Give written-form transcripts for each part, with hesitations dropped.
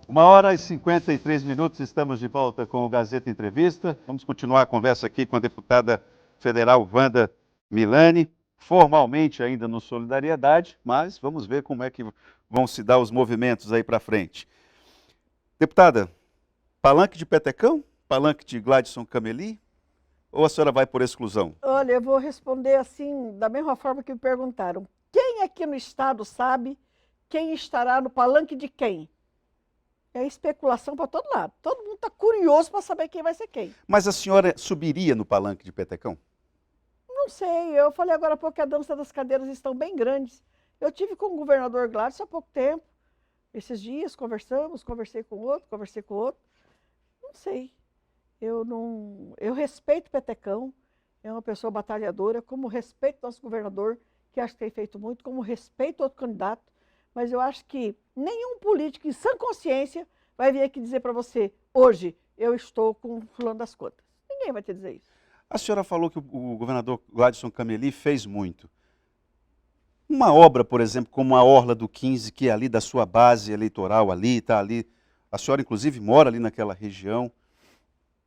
1h53, estamos de volta com o Gazeta Entrevista. Vamos continuar a conversa aqui com a deputada federal Wanda Milani, formalmente ainda no Solidariedade, mas vamos ver como é que vão se dar os movimentos aí para frente. Deputada, palanque de Petecão? Palanque de Gladson Cameli? Ou a senhora vai por exclusão? Olha, eu vou responder assim, da mesma forma que me perguntaram. Quem aqui no Estado sabe quem estará no palanque de quem? É especulação para todo lado. Todo mundo está curioso para saber quem vai ser quem. Mas a senhora subiria no palanque de Petecão? Não sei, eu falei agora há pouco que a dança das cadeiras estão bem grandes. Eu tive com o governador Gladson há pouco tempo. Esses dias conversamos, conversei com outro. Não sei. Eu respeito Petecão, é uma pessoa batalhadora, como respeito nosso governador, que acho que tem feito muito, como respeito outro candidato, mas eu acho que nenhum político em sã consciência vai vir aqui dizer para você, hoje eu estou com fulano das contas. Ninguém vai te dizer isso. A senhora falou que o governador Gladson Cameli fez muito. Uma obra, por exemplo, como a Orla do 15, que é ali da sua base eleitoral, ali, está ali. A senhora, inclusive, mora ali naquela região.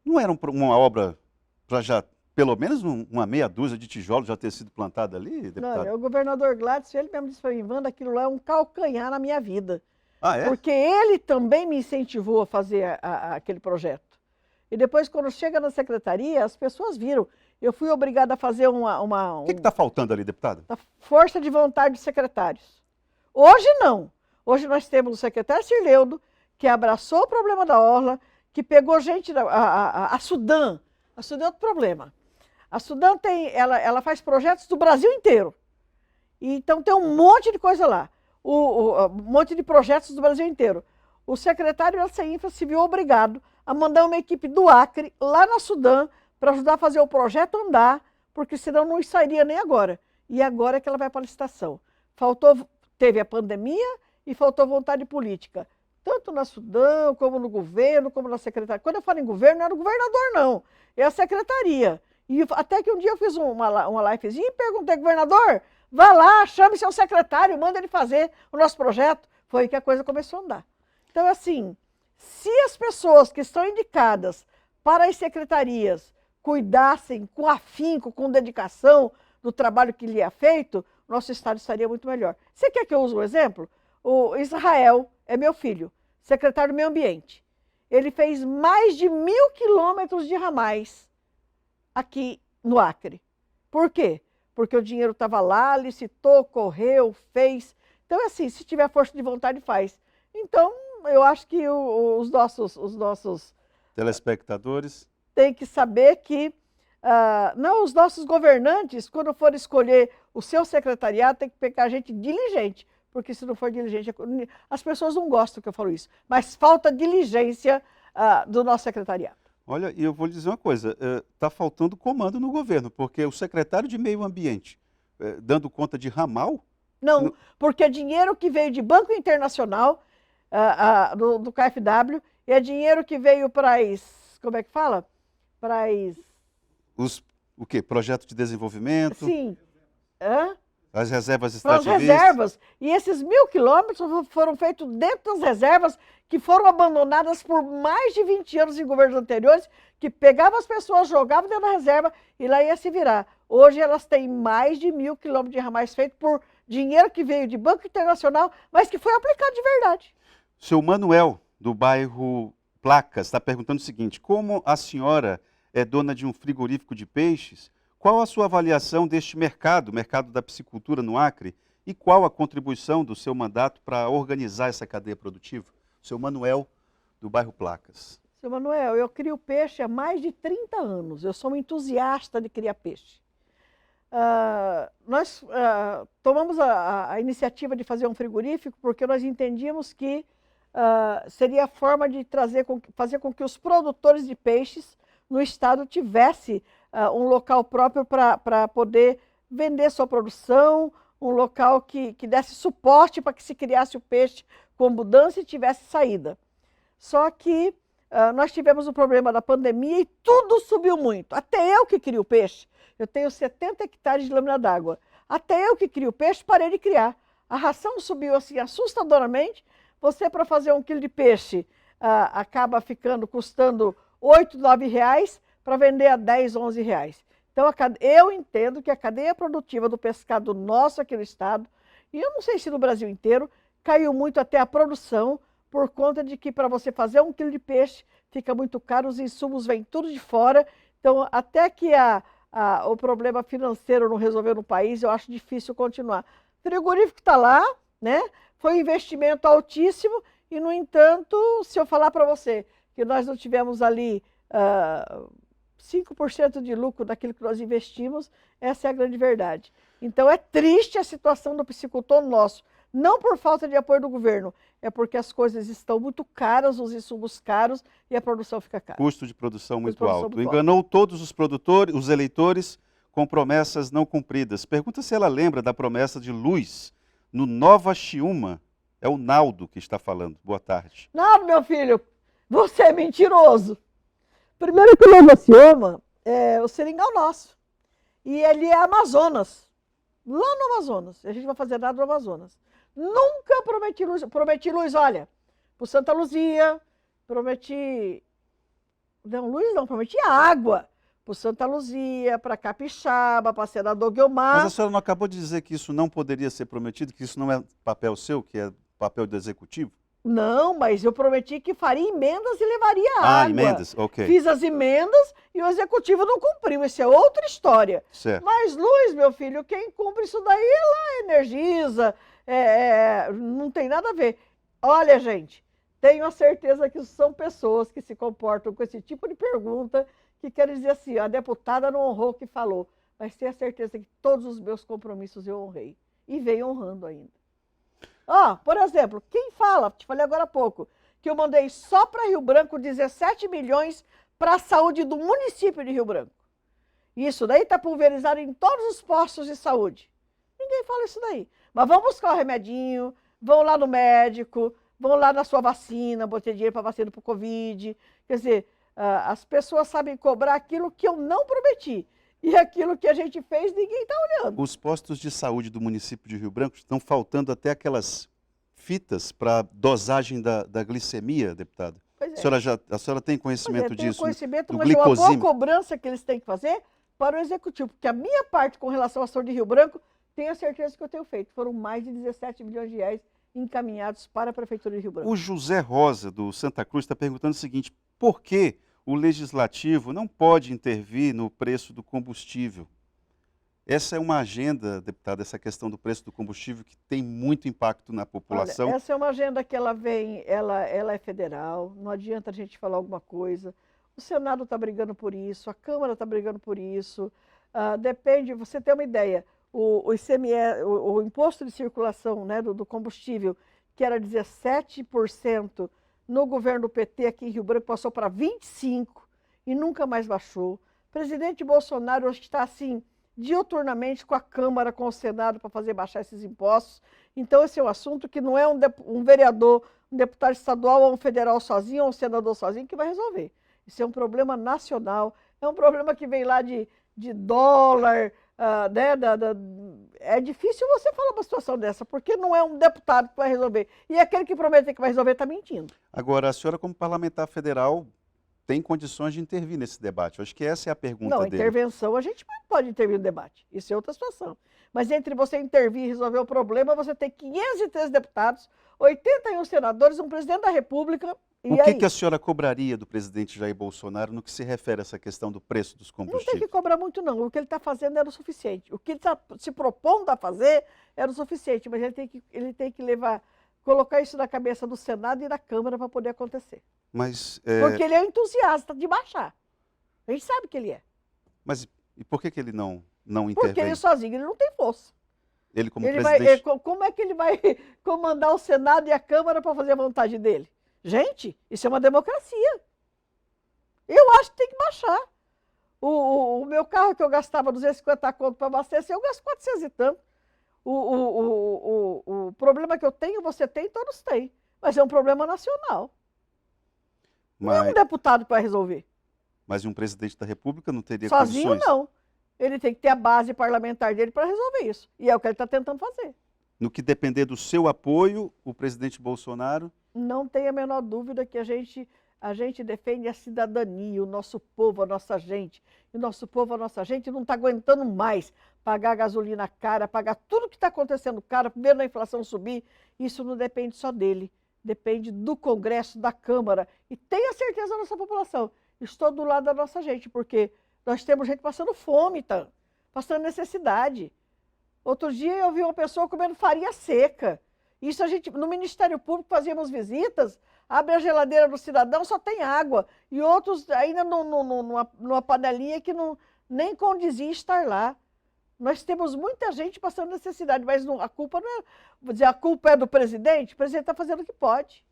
Não era uma obra para já, pelo menos uma meia dúzia de tijolos já ter sido plantada ali, deputado? Não, o governador Gladson, ele mesmo disse para mim, Wanda, aquilo lá é um calcanhar na minha vida. Ah, é? Porque ele também me incentivou a fazer aquele projeto. E depois, quando chega na secretaria, as pessoas viram. Eu fui obrigada a fazer O que está faltando ali, deputada? a força de vontade dos secretários. Hoje não. Hoje nós temos o secretário Cirleudo, que abraçou o problema da Orla, que pegou gente, a Sudam. A Sudam é outro problema. A Sudam ela faz projetos do Brasil inteiro. E, então tem um monte de coisa lá. Um monte de projetos do Brasil inteiro. O secretário da CEINFRA se viu obrigado a mandar uma equipe do Acre lá na Sudam para ajudar a fazer o projeto andar, porque senão não sairia nem agora. E agora é que ela vai para a licitação. Teve a pandemia e faltou vontade política. Tanto na Sudam, como no governo, como na secretaria. Quando eu falo em governo, não era o governador, não. É a secretaria. E até que um dia eu fiz uma livezinha e perguntei, governador, vá lá, chame seu secretário, manda ele fazer o nosso projeto. Foi que a coisa começou a andar. Então, assim, se as pessoas que estão indicadas para as secretarias cuidassem com afinco, com dedicação do trabalho que lhe é feito, nosso Estado estaria muito melhor. Você quer que eu use um exemplo? O Israel é meu filho, secretário do Meio Ambiente. Ele fez mais de 1.000 quilômetros de ramais aqui no Acre. Por quê? Porque o dinheiro estava lá, licitou, correu, fez. Então, assim, se tiver força de vontade, faz. Então, eu acho que os nossos Telespectadores têm que saber que não, os nossos governantes, quando for escolher o seu secretariado, tem que pegar gente diligente, porque se não for diligente, as pessoas não gostam que eu falo isso, mas falta diligência do nosso secretariado. Olha, e eu vou lhe dizer uma coisa, está faltando comando no governo, porque o secretário de Meio Ambiente, dando conta de ramal... Não, porque é dinheiro que veio de Banco Internacional, do KfW, e é dinheiro que veio para como é que fala? Para o quê? Projeto de desenvolvimento? Sim. As reservas Para as extrativistas? reservas. E esses 1.000 quilômetros foram feitos dentro das reservas que foram abandonadas por mais de 20 anos em governos anteriores, que pegavam as pessoas, jogavam dentro da reserva e lá ia se virar. Hoje elas têm mais de 1.000 quilômetros de ramais feitos por dinheiro que veio de Banco Internacional, mas que foi aplicado de verdade. Seu Manuel, do bairro Placas, está perguntando o seguinte, como a senhora é dona de um frigorífico de peixes, qual a sua avaliação deste mercado da piscicultura no Acre, e qual a contribuição do seu mandato para organizar essa cadeia produtiva? Seu Manuel, do bairro Placas. Seu Manuel, eu crio peixe há mais de 30 anos, eu sou um entusiasta de criar peixe. Nós tomamos a iniciativa de fazer um frigorífico porque nós entendíamos que seria a forma de fazer com que os produtores de peixes no estado tivesse um local próprio para poder vender sua produção, um local que desse suporte para que se criasse o peixe com abundância e tivesse saída. Só que nós tivemos o problema da pandemia e tudo subiu muito. Até eu que crio peixe, eu tenho 70 hectares de lâmina d'água. Até eu que crio peixe, parei de criar. A ração subiu assim assustadoramente, Você, para fazer 1 quilo de peixe, acaba custando R$ 8, R$ 9 para vender a R$ 10, R$ 11. Então, eu entendo que a cadeia produtiva do pescado nosso aqui no estado, e eu não sei se no Brasil inteiro, caiu muito até a produção, por conta de que para você fazer 1 quilo de peixe fica muito caro, os insumos vêm tudo de fora. Então, até que o problema financeiro não resolveu no país, eu acho difícil continuar. O frigorífico está lá, né? Foi um investimento altíssimo e, no entanto, se eu falar para você que nós não tivemos ali 5% de lucro daquilo que nós investimos, essa é a grande verdade. Então, é triste a situação do piscicultor nosso. Não por falta de apoio do governo, é porque as coisas estão muito caras, os insumos caros e a produção fica cara. Custo de produção muito alto. Enganou todos os produtores, os eleitores, com promessas não cumpridas. Pergunta se ela lembra da promessa de luz no Nova Chiúma. É o Naldo que está falando. Boa tarde. Naldo, meu filho, você é mentiroso. Primeiro que o Nova Chiúma é o seringal nosso. E ele é Amazonas. Lá no Amazonas. A gente vai fazer nada no Amazonas. Nunca prometi luz, olha, para Santa Luzia, prometi água para Santa Luzia, para Capixaba, para Senador Guiomar. Mas a senhora não acabou de dizer que isso não poderia ser prometido, que isso não é papel seu, que é papel do executivo? Não, mas eu prometi que faria emendas e levaria água. Ah, emendas, ok. Fiz as emendas e o executivo não cumpriu, isso é outra história. Certo. Mas luz, meu filho, quem cumpre isso daí é lá, Energisa, não tem nada a ver. Olha, gente, tenho a certeza que são pessoas que se comportam com esse tipo de pergunta, que querem dizer assim, a deputada não honrou o que falou, mas tenho a certeza que todos os meus compromissos eu honrei. E venho honrando ainda. Por exemplo, quem fala, te falei agora há pouco, que eu mandei só para Rio Branco 17 milhões para a saúde do município de Rio Branco. Isso daí está pulverizado em todos os postos de saúde. Ninguém fala isso daí. Mas vão buscar o remedinho, vão lá no médico, vão lá na sua vacina, botei dinheiro para vacina para o Covid. Quer dizer, as pessoas sabem cobrar aquilo que eu não prometi. E aquilo que a gente fez, ninguém está olhando. Os postos de saúde do município de Rio Branco estão faltando até aquelas fitas para dosagem da glicemia, deputada. Pois é. A senhora tem conhecimento disso? Tenho conhecimento, do mas é uma boa glicosímetro? cobrança que eles têm que fazer para o executivo. Porque a minha parte com relação à saúde de Rio Branco, tenho a certeza que eu tenho feito. Foram mais de 17 milhões de reais encaminhados para a Prefeitura de Rio Branco. O José Rosa, do Santa Cruz, está perguntando o seguinte: por que o Legislativo não pode intervir no preço do combustível? Essa é uma agenda, deputada, essa questão do preço do combustível que tem muito impacto na população. Olha, essa é uma agenda que ela é federal, não adianta a gente falar alguma coisa. O Senado está brigando por isso, a Câmara está brigando por isso. Depende, você tem uma ideia, o ICMS, o imposto de circulação, né, do combustível, que era 17%, no governo do PT aqui em Rio Branco passou para 25% e nunca mais baixou. O presidente Bolsonaro hoje está assim, diuturnamente com a Câmara, com o Senado, para fazer baixar esses impostos. Então, esse é um assunto que não é um vereador, um deputado estadual ou um federal sozinho, ou um senador sozinho que vai resolver. Isso é um problema nacional, é um problema que vem lá de dólar, né, é difícil você falar uma situação dessa, porque não é um deputado que vai resolver. E aquele que promete que vai resolver está mentindo. Agora, a senhora, como parlamentar federal, tem condições de intervir nesse debate? Eu acho que essa é a pergunta não, dele. Intervenção, a gente pode intervir no debate. Isso é outra situação. Mas entre você intervir e resolver o problema, você tem 503 deputados, 81 senadores, um presidente da República. O que a senhora cobraria do presidente Jair Bolsonaro no que se refere a essa questão do preço dos combustíveis? Não tem que cobrar muito, não. O que ele está fazendo era o suficiente. O que ele está se propondo a fazer era o suficiente, mas ele tem que colocar isso na cabeça do Senado e da Câmara para poder acontecer. Mas, porque ele é um entusiasta de baixar. A gente sabe que ele é. Mas e por que ele não intervém? Porque ele sozinho ele não tem força. Ele como presidente... como é que ele vai comandar o Senado e a Câmara para fazer a vontade dele? Gente, isso é uma democracia. Eu acho que tem que baixar. O meu carro que eu gastava 250 conto para abastecer, eu gasto 400 e tanto. O problema que eu tenho, você tem, todos têm. Mas é um problema nacional. Não é um deputado para resolver. Mas um presidente da República não teria sozinho, condições? Não. Ele tem que ter a base parlamentar dele para resolver isso. E é o que ele está tentando fazer. No que depender do seu apoio, o presidente Bolsonaro... Não tem a menor dúvida que a gente defende a cidadania, o nosso povo, a nossa gente. E o nosso povo, a nossa gente não está aguentando mais pagar gasolina cara, pagar tudo que está acontecendo caro, primeiro a inflação subir. Isso não depende só dele, depende do Congresso, da Câmara. E tenha certeza da nossa população. Estou do lado da nossa gente, porque nós temos gente passando fome, tá? Passando necessidade. Outro dia eu vi uma pessoa comendo farinha seca. Isso a gente, no Ministério Público, fazíamos visitas, abre a geladeira do cidadão, só tem água. E outros ainda numa panelinha que nem condizia estar lá. Nós temos muita gente passando necessidade, mas a culpa não é, vou dizer, a culpa é do presidente? O presidente está fazendo o que pode.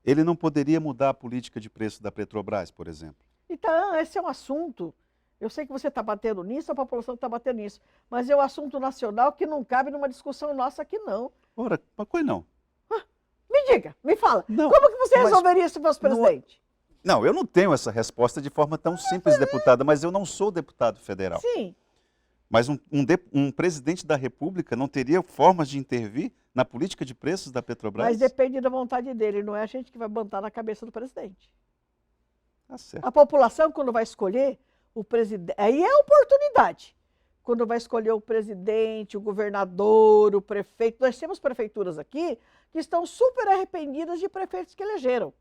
Ele não poderia mudar a política de preço da Petrobras, por exemplo? Então, esse é um assunto. Eu sei que você está batendo nisso, a população está batendo nisso, mas é um assunto nacional que não cabe numa discussão nossa aqui, não. Ora, mas coisa não. Me diga, me fala, Não, como que você mas resolveria isso se fosse presidente? Não, eu não tenho essa resposta de forma tão simples, deputada, mas eu não sou deputado federal. Sim, Mas um presidente da República não teria formas de intervir na política de preços da Petrobras? mas depende da vontade dele, não é a gente que vai botar na cabeça do presidente. Tá certo. A população, quando vai escolher o presidente, aí é a oportunidade. Quando vai escolher o presidente, o governador, o prefeito, nós temos prefeituras aqui que estão super arrependidas de prefeitos que elegeram.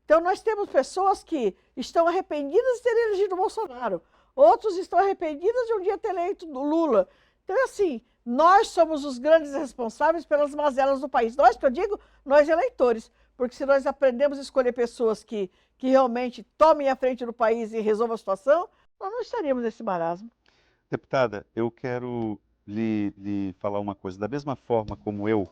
Então, nós temos pessoas que estão arrependidas de ter elegido o Bolsonaro. Outros estão arrependidos de um dia ter eleito o Lula. Então, assim, nós somos os grandes responsáveis pelas mazelas do país. Nós, que eu digo, nós eleitores. Porque se nós aprendemos a escolher pessoas que realmente tomem a frente do país e resolvam a situação, nós não estaríamos nesse marasmo. Deputada, eu quero lhe falar uma coisa. Da mesma forma como eu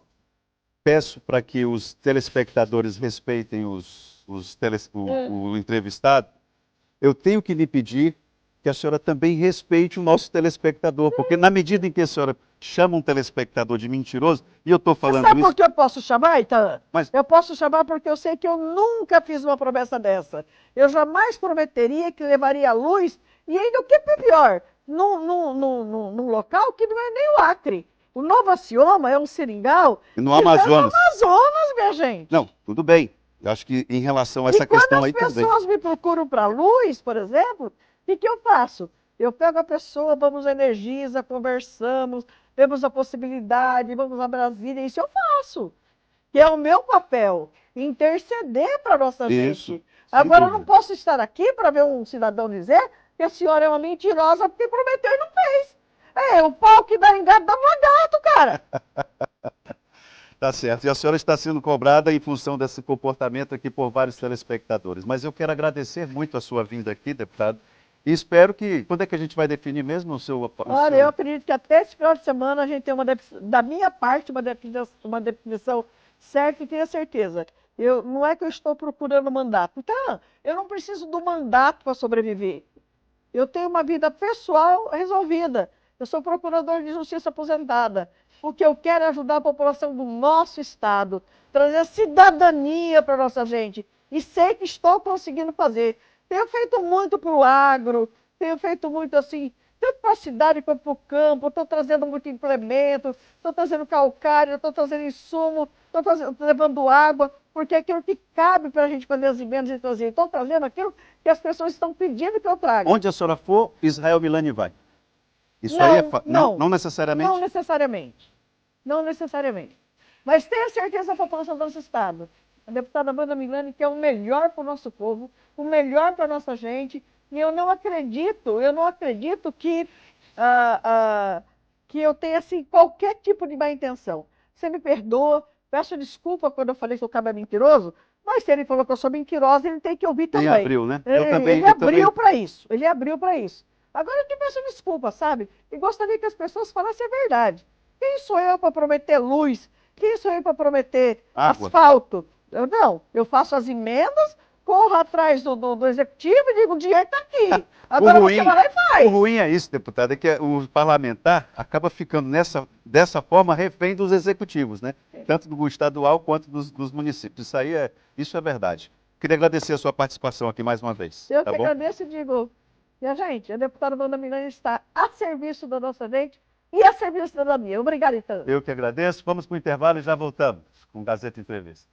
peço para que os telespectadores respeitem o entrevistado, eu tenho que lhe pedir que a senhora também respeite o nosso telespectador, porque na medida em que a senhora chama um telespectador de mentiroso, e eu estou falando Sabe isso... por que eu posso chamar, Itaã? Mas- Eu posso chamar porque eu sei que eu nunca fiz uma promessa dessa. Eu jamais prometeria que levaria a luz, e ainda o que é pior, num local que não é nem o Acre. O Novo Acioma é um seringal E no que está Amazonas. no Amazonas, minha gente. Não, tudo bem. Eu acho que em relação a essa E quando questão as aí também. pessoas me procuram para a luz, por exemplo, o que eu faço? Eu pego a pessoa, vamos à Energisa, conversamos, vemos a possibilidade, vamos a Brasília, isso eu faço. Que é o meu papel, interceder para a nossa Isso, gente. sem Agora, eu não dúvida. posso estar aqui para ver um cidadão dizer que a senhora é uma mentirosa porque prometeu e não fez. É, o pau que dá engado dá um gato, cara. Tá certo. E a senhora está sendo cobrada em função desse comportamento aqui por vários telespectadores. Mas eu quero agradecer muito a sua vinda aqui, deputado. E espero que... Quando é que a gente vai definir mesmo o seu... Olha, eu acredito que até esse final de semana a gente tem da minha parte, uma definição certa e tenha certeza. Não é que eu estou procurando mandato. Então, eu não preciso do mandato para sobreviver. Eu tenho uma vida pessoal resolvida. Eu sou procurador de justiça aposentada. O que eu quero é ajudar a população do nosso estado, trazer cidadania para a nossa gente. E sei que estou conseguindo fazer. Tenho feito muito para o agro, tenho feito muito assim, tanto para a cidade quanto para o campo. Estou trazendo muito implemento, estou trazendo calcário, estou trazendo insumo, estou levando água, porque é aquilo que cabe para a gente fazer as emendas e trazer. Estou trazendo aquilo que as pessoas estão pedindo que eu traga. Onde a senhora for, Israel Milani vai. Isso Não, aí é... não necessariamente? Não necessariamente. Não necessariamente. Mas tenha certeza da população do nosso estado. A deputada Wanda Milani quer o melhor para o nosso povo, o melhor para a nossa gente. E eu não acredito que eu tenha assim, qualquer tipo de má intenção. Você me perdoa, peço desculpa quando eu falei que o cara é mentiroso, mas se ele falou que eu sou mentirosa, ele tem que ouvir também. Ele abriu, né? Ele abriu para isso. Ele abriu para isso. Agora eu te peço desculpa, sabe? E gostaria que as pessoas falassem a verdade. Quem sou eu para prometer luz? Quem sou eu para prometer Água. asfalto? Eu faço as emendas, corro atrás do executivo e digo, o dinheiro está aqui. Agora você vai lá e O faz. ruim é isso, deputado, é que o parlamentar acaba ficando dessa forma refém dos executivos, né? Tanto do estadual quanto dos municípios. Isso é verdade. Queria agradecer a sua participação aqui mais uma vez. Eu Tá que bom? agradeço e digo, minha gente, a deputada Wanda Milani está a serviço da nossa gente e a serviço da cidadania. Obrigada, então. Eu que agradeço. Vamos para o intervalo e já voltamos com Gazeta Entrevista.